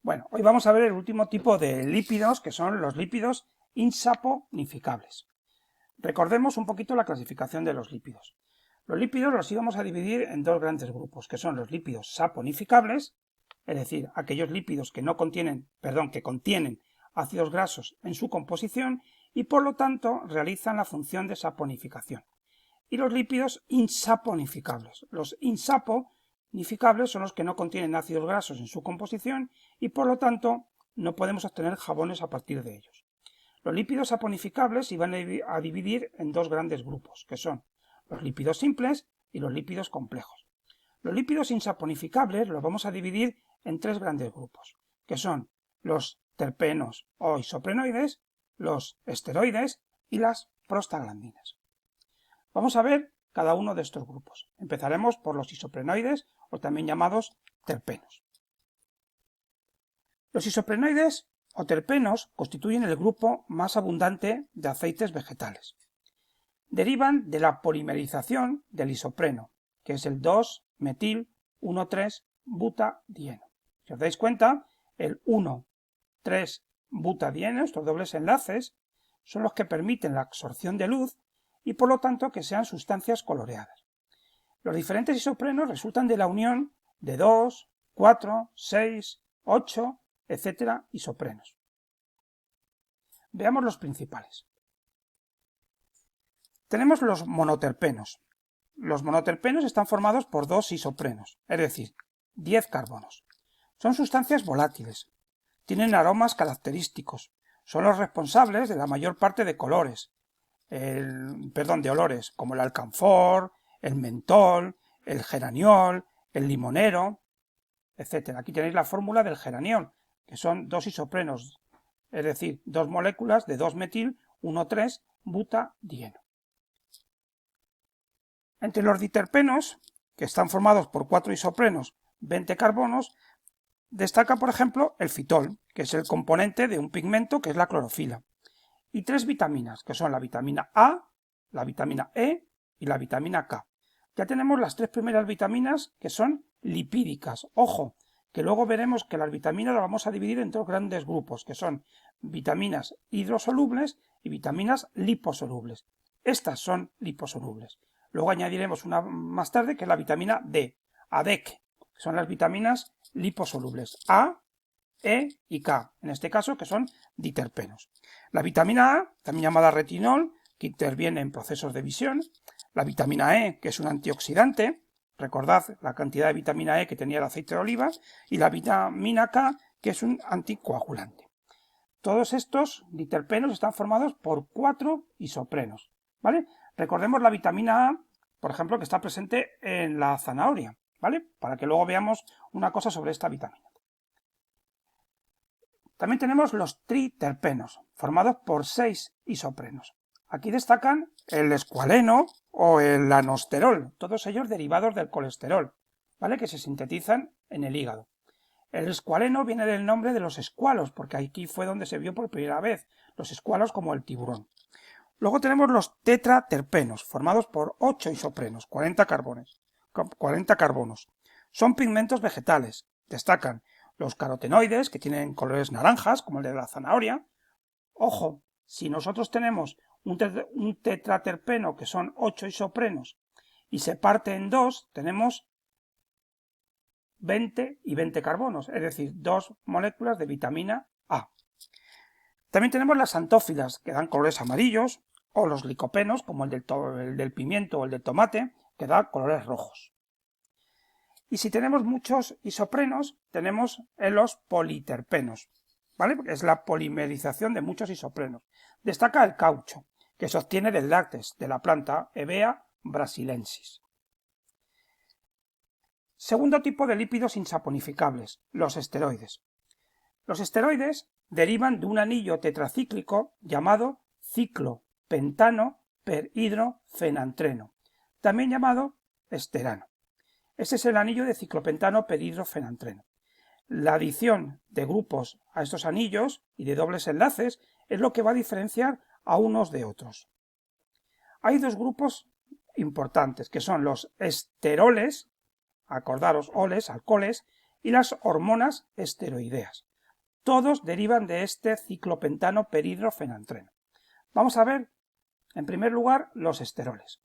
Bueno, hoy vamos a ver el último tipo de lípidos, que son los lípidos insaponificables. Recordemos un poquito la clasificación de los lípidos. Los lípidos los íbamos a dividir en dos grandes grupos, que son los lípidos saponificables, es decir, aquellos lípidos que que contienen ácidos grasos en su composición y por lo tanto realizan la función de saponificación. Y los lípidos insaponificables. Los insaponificables son los que no contienen ácidos grasos en su composición y por lo tanto no podemos obtener jabones a partir de ellos. Los lípidos saponificables se van a dividir en dos grandes grupos, que son los lípidos simples y los lípidos complejos. Los lípidos insaponificables los vamos a dividir en tres grandes grupos, que son los terpenos o isoprenoides, los esteroides y las prostaglandinas. Vamos a ver cada uno de estos grupos. Empezaremos por los isoprenoides o también llamados terpenos. Los isoprenoides o terpenos constituyen el grupo más abundante de aceites vegetales. Derivan de la polimerización del isopreno, que es el 2-metil-1,3-butadieno. Si os dais cuenta, el 1,3-butadieno, estos dobles enlaces, son los que permiten la absorción de luz y por lo tanto que sean sustancias coloreadas. Los diferentes isoprenos resultan de la unión de 2, 4, 6, 8, etc. isoprenos. Veamos los principales. Tenemos los monoterpenos. Los monoterpenos están formados por dos isoprenos, es decir, 10 carbonos. Son sustancias volátiles, tienen aromas característicos, son los responsables de la mayor parte de de olores, como el alcanfor, el mentol, el geraniol, el limonero, etc. Aquí tenéis la fórmula del geraniol, que son dos isoprenos, es decir, dos moléculas de 2-metil-1,3-butadieno. Entre los diterpenos, que están formados por 4 isoprenos, 20 carbonos, destaca, por ejemplo, el fitol, que es el componente de un pigmento que es la clorofila, y 3 vitaminas, que son la vitamina A, la vitamina E y la vitamina K. Ya tenemos las 3 primeras vitaminas que son lipídicas. Ojo, que luego veremos que las vitaminas las vamos a dividir en dos grandes grupos, que son vitaminas hidrosolubles y vitaminas liposolubles. Estas son liposolubles. Luego añadiremos una más tarde, que es la vitamina D, ADEC, que son las vitaminas liposolubles, A, E y K, en este caso, que son diterpenos. La vitamina A, también llamada retinol, que interviene en procesos de visión. La vitamina E, que es un antioxidante, recordad la cantidad de vitamina E que tenía el aceite de oliva, y la vitamina K, que es un anticoagulante. Todos estos diterpenos están formados por 4 isoprenos, ¿vale? Recordemos la vitamina A, por ejemplo, que está presente en la zanahoria, ¿vale? Para que luego veamos una cosa sobre esta vitamina. También tenemos los triterpenos, formados por 6 isoprenos. Aquí destacan el escualeno o el anosterol, todos ellos derivados del colesterol, ¿vale? Que se sintetizan en el hígado. El escualeno viene del nombre de los escualos, porque aquí fue donde se vio por primera vez los escualos como el tiburón. Luego tenemos los tetraterpenos, formados por 8 isoprenos, 40 carbonos. Son pigmentos vegetales. Destacan los carotenoides, que tienen colores naranjas, como el de la zanahoria. Ojo, si nosotros tenemos un tetraterpeno, que son 8 isoprenos, y se parte en 2, tenemos 20 y 20 carbonos, es decir, 2 moléculas de vitamina A. También tenemos las antófilas, que dan colores amarillos, o los licopenos, como el del pimiento o el del tomate, que da colores rojos. Y si tenemos muchos isoprenos, tenemos los politerpenos, ¿vale? Es la polimerización de muchos isoprenos. Destaca el caucho, que se obtiene del láctex de la planta Hevea brasilensis. Segundo tipo de lípidos insaponificables, los esteroides. Los esteroides derivan de un anillo tetracíclico llamado ciclopentano-perhidrofenantreno, también llamado esterano. Ese es el anillo de ciclopentano-perhidrofenantreno. La adición de grupos a estos anillos y de dobles enlaces es lo que va a diferenciar a unos de otros. Hay dos grupos importantes, que son los esteroles, acordaros, oles, alcoholes, y las hormonas esteroideas. todos derivan de este ciclopentano perhidrofenantreno. Vamos a ver, en primer lugar, los esteroles.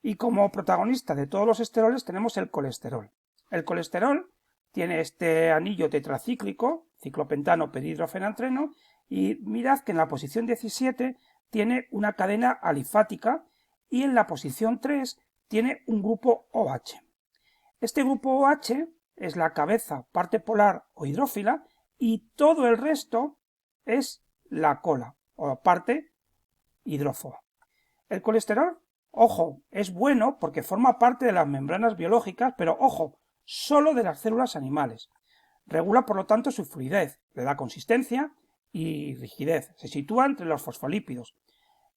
Y como protagonista de todos los esteroles tenemos el colesterol. El colesterol tiene este anillo tetracíclico, ciclopentano perhidrofenantreno, y mirad que en la posición 17 tiene una cadena alifática y en la posición 3 tiene un grupo OH. Este grupo OH es la cabeza, parte polar o hidrófila, y todo el resto es la cola o parte hidrófoba. El colesterol, ojo, es bueno porque forma parte de las membranas biológicas, pero ojo, solo de las células animales. Regula por lo tanto su fluidez, le da consistencia y rigidez. Se sitúa entre los fosfolípidos.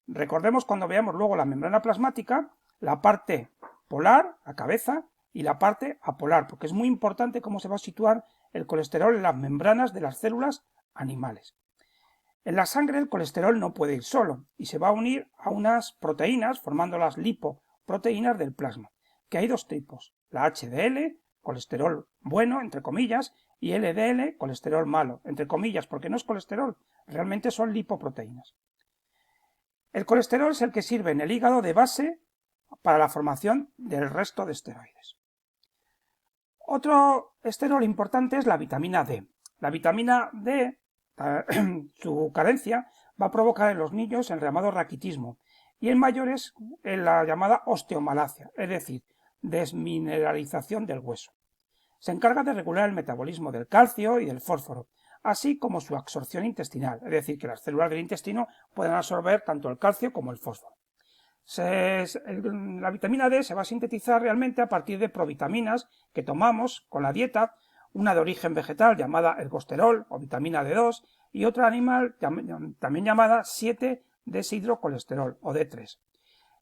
Recordemos cuando veamos luego la membrana plasmática, la parte polar, la cabeza, y la parte apolar, porque es muy importante cómo se va a situar el colesterol en las membranas de las células animales. En la sangre el colesterol no puede ir solo y se va a unir a unas proteínas formando las lipoproteínas del plasma, que hay dos tipos, la HDL, colesterol bueno, entre comillas, y LDL, colesterol malo, entre comillas, porque no es colesterol, realmente son lipoproteínas. El colesterol es el que sirve en el hígado de base para la formación del resto de esteroides. Otro esterol importante es la vitamina D. La vitamina D, su carencia, va a provocar en los niños el llamado raquitismo y en mayores en la llamada osteomalacia, es decir, desmineralización del hueso. Se encarga de regular el metabolismo del calcio y del fósforo, así como su absorción intestinal, es decir, que las células del intestino puedan absorber tanto el calcio como el fósforo. La vitamina D se va a sintetizar realmente a partir de provitaminas que tomamos con la dieta, una de origen vegetal llamada ergosterol o vitamina D2 y otra animal también llamada 7-deshidrocolesterol o D3.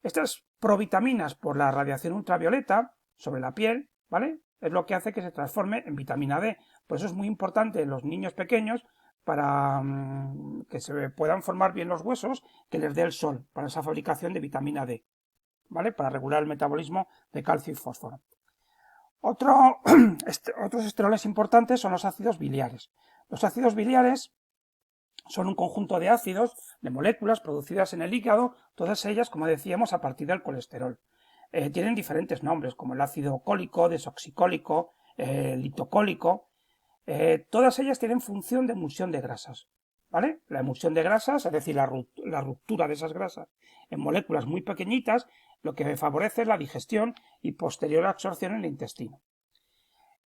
Estas provitaminas por la radiación ultravioleta sobre la piel, ¿vale?, es lo que hace que se transforme en vitamina D. Por eso es muy importante en los niños pequeños para que se puedan formar bien los huesos, que les dé el sol para esa fabricación de vitamina D, ¿vale?, para regular el metabolismo de calcio y fósforo. Otros esteroles importantes son los ácidos biliares. Los ácidos biliares son un conjunto de ácidos, de moléculas producidas en el hígado, todas ellas, como decíamos, a partir del colesterol. Tienen diferentes nombres, como el ácido cólico, desoxicólico, litocólico. Todas ellas tienen función de emulsión de grasas, ¿vale? La emulsión de grasas, es decir, la ruptura de esas grasas en moléculas muy pequeñitas, lo que favorece es la digestión y posterior absorción en el intestino.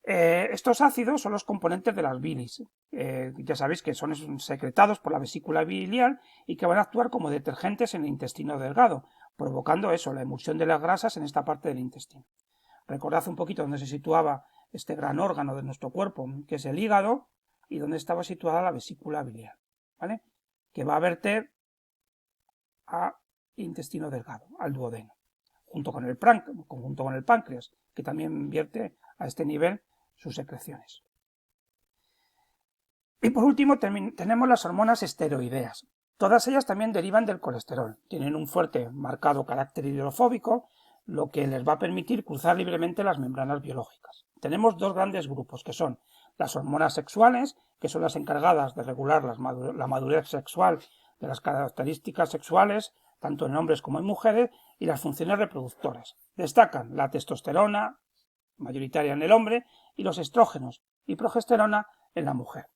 Estos ácidos son los componentes de las bilis. Ya sabéis que son secretados por la vesícula biliar y que van a actuar como detergentes en el intestino delgado, provocando eso, la emulsión de las grasas en esta parte del intestino. Recordad un poquito dónde se situaba este gran órgano de nuestro cuerpo, que es el hígado, y dónde estaba situada la vesícula biliar, ¿vale?, que va a verter al intestino delgado, al duodeno, junto con el páncreas, que también vierte a este nivel sus secreciones. Y por último tenemos las hormonas esteroideas. Todas ellas también derivan del colesterol, tienen un fuerte marcado carácter hidrofóbico, lo que les va a permitir cruzar libremente las membranas biológicas. Tenemos dos grandes grupos, que son las hormonas sexuales, que son las encargadas de regular la madurez sexual de las características sexuales, tanto en hombres como en mujeres, y las funciones reproductoras. Destacan la testosterona, mayoritaria en el hombre, y los estrógenos y progesterona en la mujer.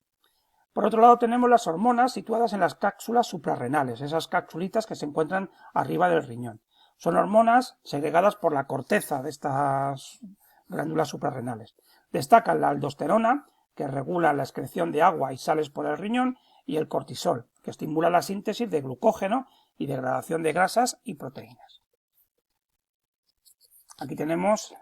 Por otro lado tenemos las hormonas situadas en las cápsulas suprarrenales, esas cápsulitas que se encuentran arriba del riñón. Son hormonas segregadas por la corteza de estas glándulas suprarrenales. Destacan la aldosterona, que regula la excreción de agua y sales por el riñón, y el cortisol, que estimula la síntesis de glucógeno y degradación de grasas y proteínas. Aquí tenemos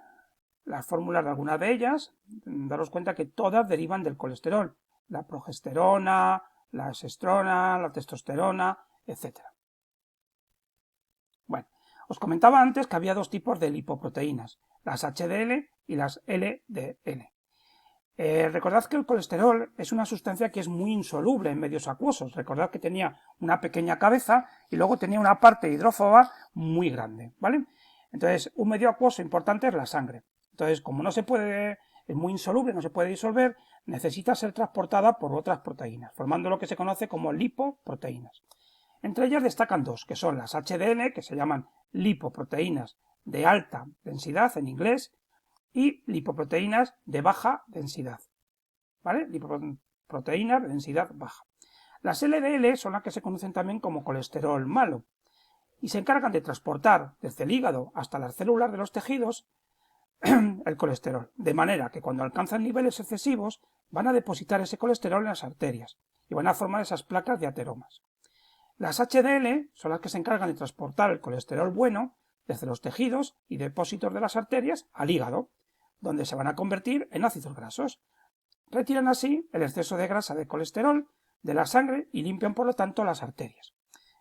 las fórmulas de algunas de ellas. Daros cuenta que todas derivan del colesterol. La progesterona, la estrona, la testosterona, etc. Bueno, os comentaba antes que había dos tipos de lipoproteínas, las HDL y las LDL. Recordad que el colesterol es una sustancia que es muy insoluble en medios acuosos. Recordad que tenía una pequeña cabeza y luego tenía una parte hidrófoba muy grande, ¿vale? Entonces, un medio acuoso importante es la sangre. Entonces, como no se puede es muy insoluble, no se puede disolver, necesita ser transportada por otras proteínas, formando lo que se conoce como lipoproteínas. Entre ellas destacan dos, que son las HDL, que se llaman lipoproteínas de alta densidad en inglés, y lipoproteínas de baja densidad, ¿vale? Lipoproteínas de densidad baja. Las LDL son las que se conocen también como colesterol malo, y se encargan de transportar desde el hígado hasta las células de los tejidos el colesterol, de manera que cuando alcanzan niveles excesivos van a depositar ese colesterol en las arterias y van a formar esas placas de ateromas. Las HDL son las que se encargan de transportar el colesterol bueno desde los tejidos y depósitos de las arterias al hígado, donde se van a convertir en ácidos grasos. Retiran así el exceso de grasa de colesterol de la sangre y limpian por lo tanto las arterias.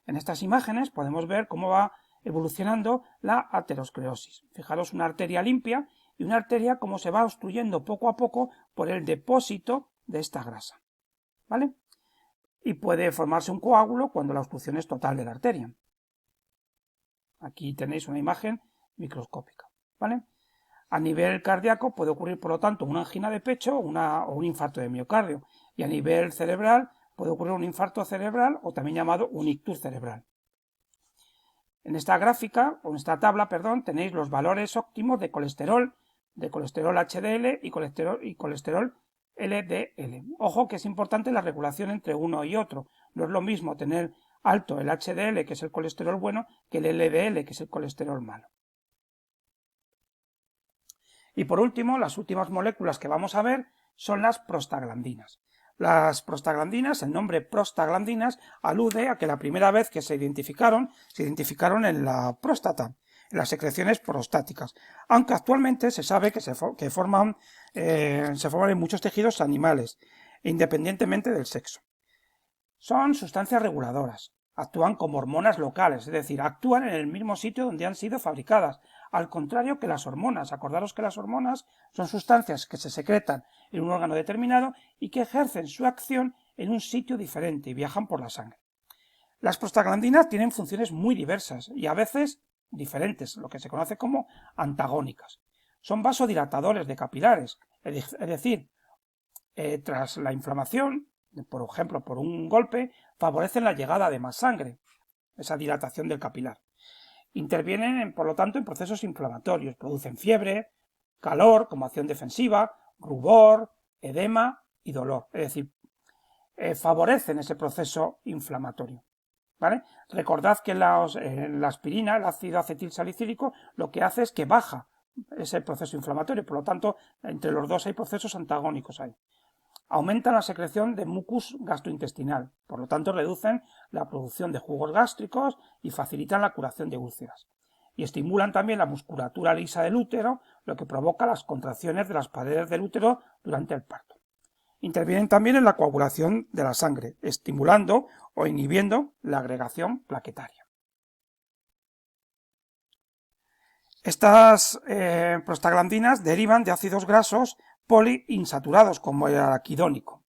En estas imágenes podemos ver cómo va evolucionando la aterosclerosis. Fijaros una arteria limpia y una arteria como se va obstruyendo poco a poco por el depósito de esta grasa, ¿vale? Y puede formarse un coágulo cuando la obstrucción es total de la arteria. Aquí tenéis una imagen microscópica, ¿vale? A nivel cardíaco puede ocurrir, por lo tanto, una angina de pecho o un infarto de miocardio. Y a nivel cerebral puede ocurrir un infarto cerebral o también llamado un ictus cerebral. En esta gráfica, o en esta tabla, perdón, tenéis los valores óptimos de colesterol HDL y colesterol LDL. Ojo que es importante la regulación entre uno y otro. No es lo mismo tener alto el HDL, que es el colesterol bueno, que el LDL, que es el colesterol malo. Y por último, las últimas moléculas que vamos a ver son las prostaglandinas. Las prostaglandinas, el nombre prostaglandinas, alude a que la primera vez que se identificaron en la próstata, en las secreciones prostáticas, aunque actualmente se sabe que se forman en muchos tejidos animales, independientemente del sexo. Son sustancias reguladoras, actúan como hormonas locales, es decir, actúan en el mismo sitio donde han sido fabricadas, al contrario que las hormonas. Acordaros que las hormonas son sustancias que se secretan en un órgano determinado y que ejercen su acción en un sitio diferente y viajan por la sangre. Las prostaglandinas tienen funciones muy diversas y a veces diferentes, lo que se conoce como antagónicas. Son vasodilatadores de capilares, es decir, tras la inflamación, por ejemplo por un golpe, favorecen la llegada de más sangre, esa dilatación del capilar. Intervienen, por lo tanto, en procesos inflamatorios, producen fiebre, calor como acción defensiva, rubor, edema y dolor, es decir, favorecen ese proceso inflamatorio, ¿vale? Recordad que la aspirina, el ácido acetilsalicílico, lo que hace es que baja ese proceso inflamatorio, por lo tanto, entre los dos hay procesos antagónicos ahí. Aumentan la secreción de mucus gastrointestinal, por lo tanto reducen la producción de jugos gástricos y facilitan la curación de úlceras. Y estimulan también la musculatura lisa del útero, lo que provoca las contracciones de las paredes del útero durante el parto. Intervienen también en la coagulación de la sangre, estimulando o inhibiendo la agregación plaquetaria. Estas prostaglandinas derivan de ácidos grasos poliinsaturados, como el araquidónico.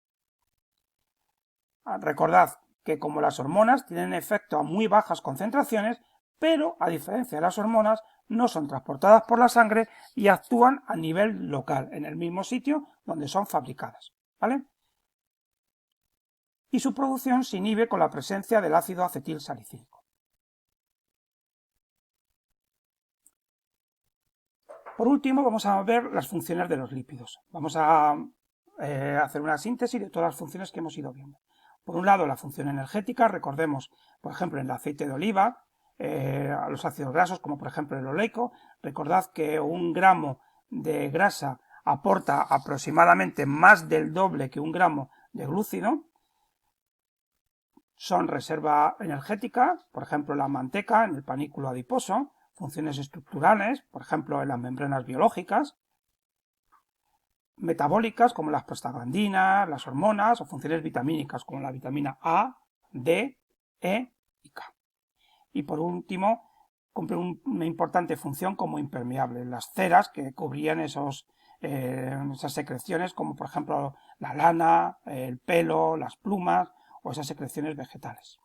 Recordad que como las hormonas tienen efecto a muy bajas concentraciones, pero a diferencia de las hormonas no son transportadas por la sangre y actúan a nivel local, en el mismo sitio donde son fabricadas, ¿vale? Y su producción se inhibe con la presencia del ácido acetilsalicílico. Por último, vamos a ver las funciones de los lípidos. Vamos a hacer una síntesis de todas las funciones que hemos ido viendo. Por un lado, la función energética, recordemos, por ejemplo, en el aceite de oliva, a los ácidos grasos, como por ejemplo el oleico. Recordad que 1 gramo de grasa aporta aproximadamente más del doble que 1 gramo de glúcido. Son reserva energética, por ejemplo, la manteca en el panículo adiposo. Funciones estructurales, por ejemplo, en las membranas biológicas, metabólicas, como las prostaglandinas, las hormonas, o funciones vitamínicas, como la vitamina A, D, E y K. Y por último, cumple una importante función como impermeable, las ceras que cubrían esas secreciones, como por ejemplo la lana, el pelo, las plumas o esas secreciones vegetales.